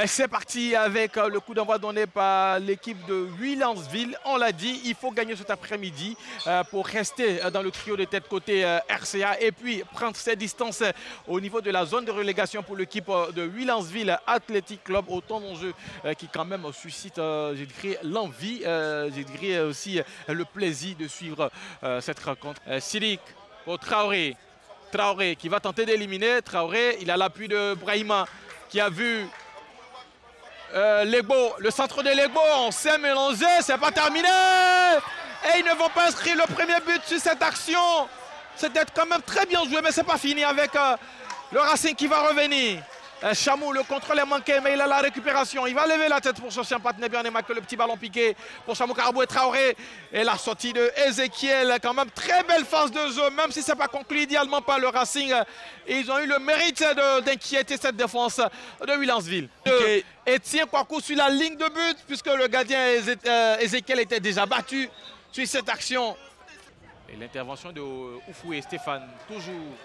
C'est parti avec le coup d'envoi donné par l'équipe de Williamsville. On l'a dit, il faut gagner cet après-midi pour rester dans le trio de tête côté RCA et puis prendre ses distances au niveau de la zone de relégation pour l'équipe de Williamsville Athletic Club. Autant d'enjeux qui quand même suscitent, je dirais, l'envie, je dirais aussi le plaisir de suivre cette rencontre. Sidik pour Traoré. Traoré qui va tenter d'éliminer. Traoré, il a l'appui de Brahima qui a vu Legbo, le centre de Legbo, on s'est mélangé, c'est pas terminé. Et ils ne vont pas inscrire le premier but sur cette action. C'était quand même très bien joué, mais c'est pas fini avec le Racing qui va revenir. Chamou, le contrôle est manqué, mais il a la récupération. Il va lever la tête pour chercher un partenaire bien aimé que le petit ballon piqué pour Chamou Karabou et Traoré. Et la sortie de Ezekiel, quand même très belle phase de jeu, même si ce n'est pas conclu idéalement par le Racing. Ils ont eu le mérite d'inquiéter cette défense de Williamsville. Etienne Kwaku sur la ligne de but, puisque le gardien Ezekiel était déjà battu sur cette action. Et l'intervention de Oufoué Stéphane, toujours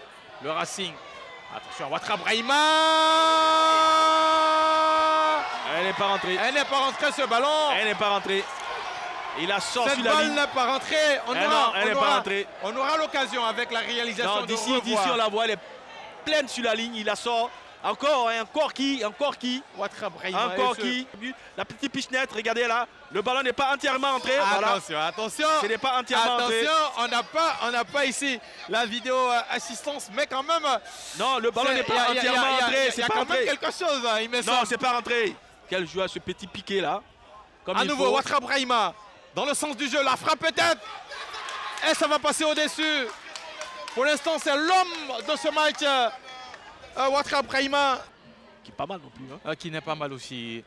le Racing. Attention, Ouattara Brahima. Elle n'est pas rentrée. Elle n'est pas rentrée ce ballon. Elle n'est pas rentrée. Il a sorti cette la ligne. Cette balle n'est pas rentrée. Elle n'est pas rentrée. On aura l'occasion avec la réalisation de d'ici on la voit, elle est pleine sur la ligne. Il la sort. Encore qui Ouattara Brahima. Encore qui. La petite pichenette, regardez là. Le ballon n'est pas entièrement entré. Attention, voilà. Attention. Ce n'est pas entièrement entré. Attention, on n'a pas ici la vidéo assistance, mais quand même. Non, le ballon n'est pas entièrement entré. Il y a quand même quelque chose, il me semble. Non, c'est pas rentré. Quel joueur ce petit piqué là. Comme à nouveau, Ouattara Brahima. Dans le sens du jeu, la frappe peut-être. Et ça va passer au-dessus. Pour l'instant, c'est l'homme de ce match. Ouattara Brahima. Qui est pas mal non plus. Hein. Qui n'est pas mal aussi.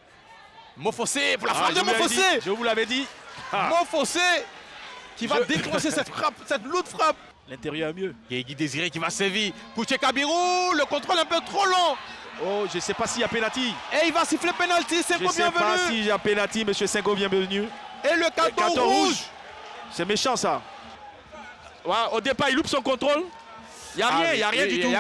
Mofossé pour la frappe de Mofossé. Je vous l'avais dit. Mofossé qui va déclencher cette frappe, cette lourde frappe. L'intérieur mieux. Guy Désiré qui va sévir. Kouché Kabirou, le contrôle un peu trop long. Oh, je ne sais pas s'il y a pénalty. Et il va siffler pénalty, Senko bienvenu. Je ne sais pas s'il y a pénalty, monsieur Senko bienvenu. Et le carton rouge. C'est méchant ça. Ouais, au départ, il loupe son contrôle. Il n'y a rien du tout.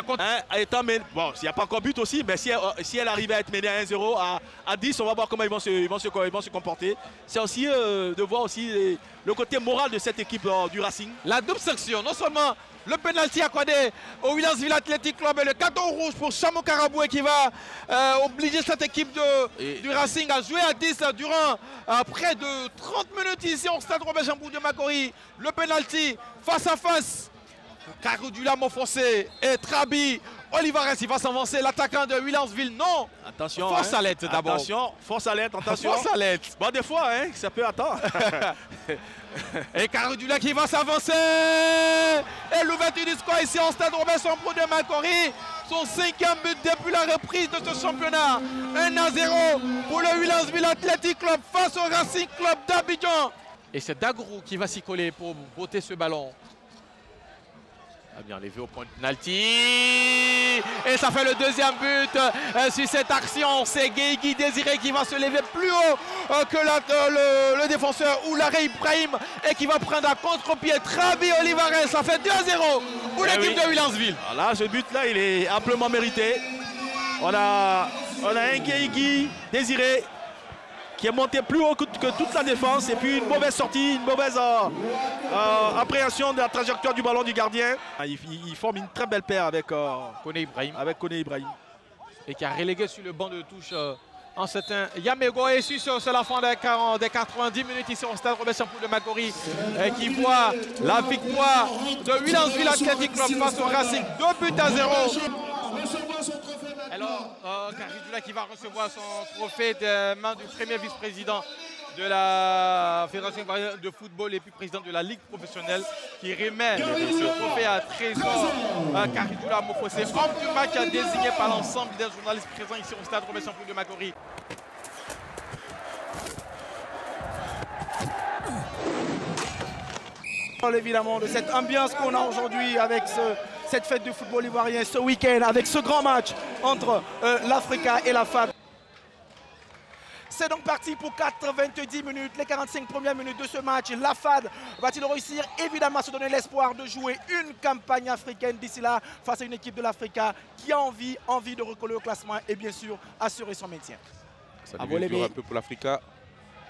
Bon, s'il n'y a pas encore but aussi, mais si elle arrive à être menée à 1-0, à 10, on va voir comment ils vont se comporter. C'est aussi de voir aussi le côté moral de cette équipe du Racing. La double sanction, non seulement le pénalty accordé au Williamsville Athletic Club et le carton rouge pour Chamou Karabou qui va obliger cette équipe du Racing à jouer à 10 durant près de 30 minutes ici au stade Robert Jambour de Makori. Le pénalty face à face. Karoudula Mofossé et Trabi. Olivares, il va s'avancer. L'attaquant de Williamsville, non. Attention. Force à l'aide d'abord. Attention, force à l'aide, attention. Force à l'aide. Bon, des fois, hein, ça peut attendre. Et Karoudula qui va s'avancer. Et l'ouverture du score ici au stade Robert Jambour de Makori. Son 5e but depuis la reprise de ce championnat. 1-0 pour le Williamsville Athletic Club face au Racing Club d'Abidjan. Et c'est Dagrou qui va s'y coller pour botter ce ballon. Bien levé au point de penalty. Et ça fait le deuxième but sur cette action. C'est Guy Désiré qui va se lever plus haut que le défenseur Oulare Ibrahim et qui va prendre à contre-pied Trabi Olivares. Ça fait 2-0 pour l'équipe de Williamsville. Là, ce but-là, il est amplement mérité. On a un Guy Désiré qui est monté plus haut que toute la défense et puis une mauvaise sortie, une mauvaise appréhension de la trajectoire du ballon du gardien. Il forme une très belle paire avec Koné Ibrahim. Et qui a relégué sur le banc de touche en certain Yamego. Et c'est la fin des 90 minutes ici au stade Robert Jambour de Makori qui voit la victoire de Williamsville Athletic Club face au Racing 2-0. Alors, Karoudula qui va recevoir son trophée des mains du premier vice-président de la Fédération de football et puis président de la Ligue professionnelle qui remet ce trophée à Trésor Karoudula Mofossé, homme du match désigné par l'ensemble des journalistes présents ici au stade Robert Jambour de Makori. Évidemment, de cette ambiance qu'on a aujourd'hui avec cette fête du football ivoirien, ce week-end, avec ce grand match entre l'Africa et la FAD. C'est donc parti pour 90 minutes, les 45 premières minutes de ce match. La FAD va-t-il réussir évidemment à se donner l'espoir de jouer une campagne africaine d'ici là face à une équipe de l'Africa qui a envie de recoller au classement et bien sûr assurer son maintien. Ça devient dur un peu pour l'Africa.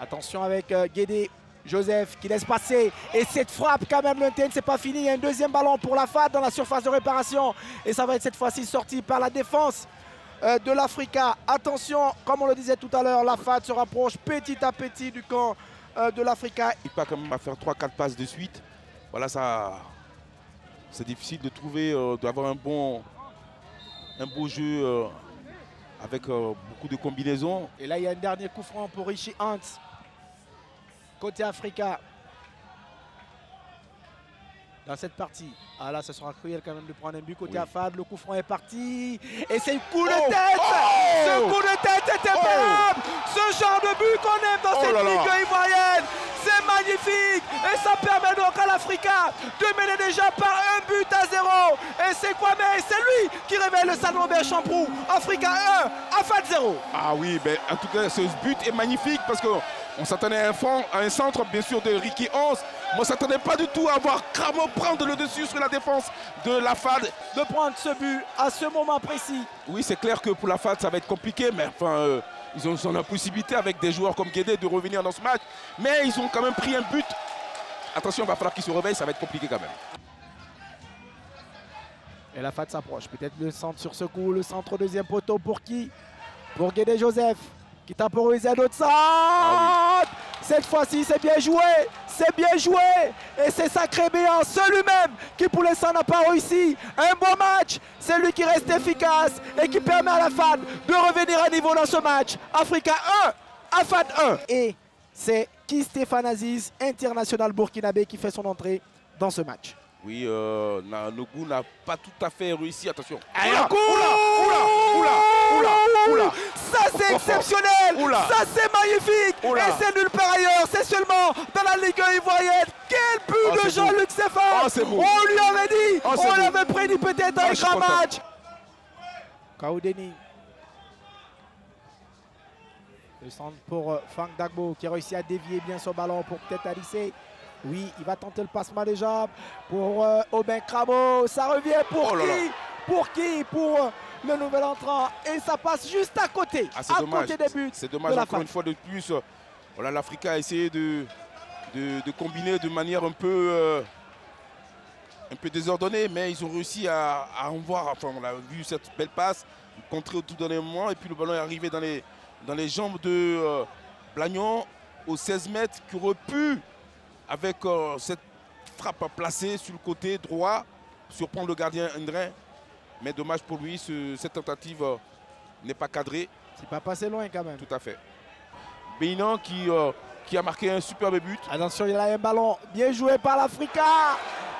Attention avec Guédé. Joseph qui laisse passer. Et cette frappe quand même, le TN, c'est pas fini. Il y a un deuxième ballon pour la FAD dans la surface de réparation. Et ça va être cette fois-ci sorti par la défense de l'Africa. Attention, comme on le disait tout à l'heure, la FAD se rapproche petit à petit du camp de l'Africa. Il pas quand même à faire 3-4 passes de suite. Voilà, ça, c'est difficile de trouver, d'avoir un beau jeu avec beaucoup de combinaisons. Et là, il y a un dernier coup franc pour Richie Hunt. Côté Africa. Dans cette partie. Ah là, ce sera cruel quand même de prendre un but côté AFAD. Le coup franc est parti. Et c'est le coup de tête. Ce coup de tête est imparable. Ce genre de but qu'on aime dans cette ligue ivoirienne. C'est magnifique. Et ça permet donc à l'Africa de mener déjà par 1-0. Et c'est quoi? Mais c'est lui qui révèle le Salomon Champrou. Africa 1, AFAD 0. Ah oui, ben, en tout cas, ce but est magnifique parce qu'on s'attendait à un centre, bien sûr, de Ricky Hans. Mais on ne s'attendait pas du tout à voir Cramo prendre le dessus sur la défense de la FAD. De prendre ce but à ce moment précis. Oui, c'est clair que pour la FAD, ça va être compliqué, mais enfin, ils ont la possibilité avec des joueurs comme Guédé de revenir dans ce match. Mais ils ont quand même pris un but. Attention, il va falloir qu'ils se réveillent, ça va être compliqué quand même. Et la FAD s'approche. Peut-être le centre sur ce coup, le centre au deuxième poteau pour qui? Pour Guédé Joseph, qui temporise à d'autres centre. Ah oui. Cette fois-ci, c'est bien joué. C'est bien joué. Et c'est Sacré Béant, celui-même, qui pour l'instant n'a pas réussi. Un bon match. C'est lui qui reste efficace et qui permet à la FAD de revenir à niveau dans ce match. Africa 1, AFAD 1. Et c'est qui Stéphane Aziz, international burkinabé, qui fait son entrée dans ce match. Oui, Nogou n'a pas tout à fait réussi. Attention. Ça c'est exceptionnel. Ça c'est magnifique. Et c'est nulle part ailleurs. C'est seulement dans la Ligue ivoirienne. Quel but de Jean-Luc Stéphane. On lui avait dit. On l'avait prédit peut-être dans les grands matchs. Kaoudeni. Le centre pour Frank Dagbo qui a réussi à dévier bien son ballon pour peut-être Alissé. Oui, il va tenter le passement des jambes pour Aubin Cramo. Ça revient pour qui? Pour qui? Pour le nouvel entrant. Et ça passe juste à côté. Ah, à côté des buts. C'est dommage, encore une fois de plus. Voilà, l'Africa a essayé de combiner de manière un peu désordonnée, mais ils ont réussi à en voir. Enfin, on a vu cette belle passe, contrée au tout dernier moment. Et puis le ballon est arrivé dans les jambes de Blagnon aux 16 mètres qui aurait pu, avec cette frappe placée sur le côté droit, surprendre le gardien Indrin. Mais dommage pour lui, cette tentative n'est pas cadrée. C'est pas passé loin quand même. Tout à fait. Béinan qui a marqué un superbe but. Attention, il a un ballon bien joué par l'Africa.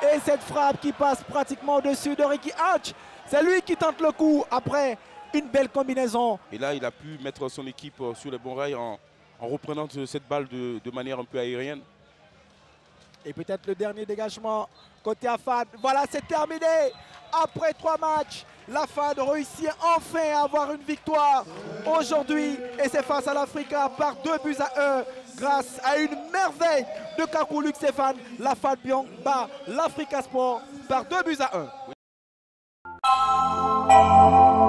Et cette frappe qui passe pratiquement au-dessus de Ricky Hatch. C'est lui qui tente le coup après une belle combinaison. Et là, il a pu mettre son équipe sur les bons rails en reprenant cette balle de manière un peu aérienne. Et peut-être le dernier dégagement côté AFAD. Voilà, c'est terminé. Après 3 matchs, la FAD réussit enfin à avoir une victoire aujourd'hui. Et c'est face à l'Africa par 2-1 grâce à une merveille de Kakou Luc Stéphane. La FAD Bion bat l'Africa Sport par 2-1.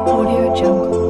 Audio Jungle.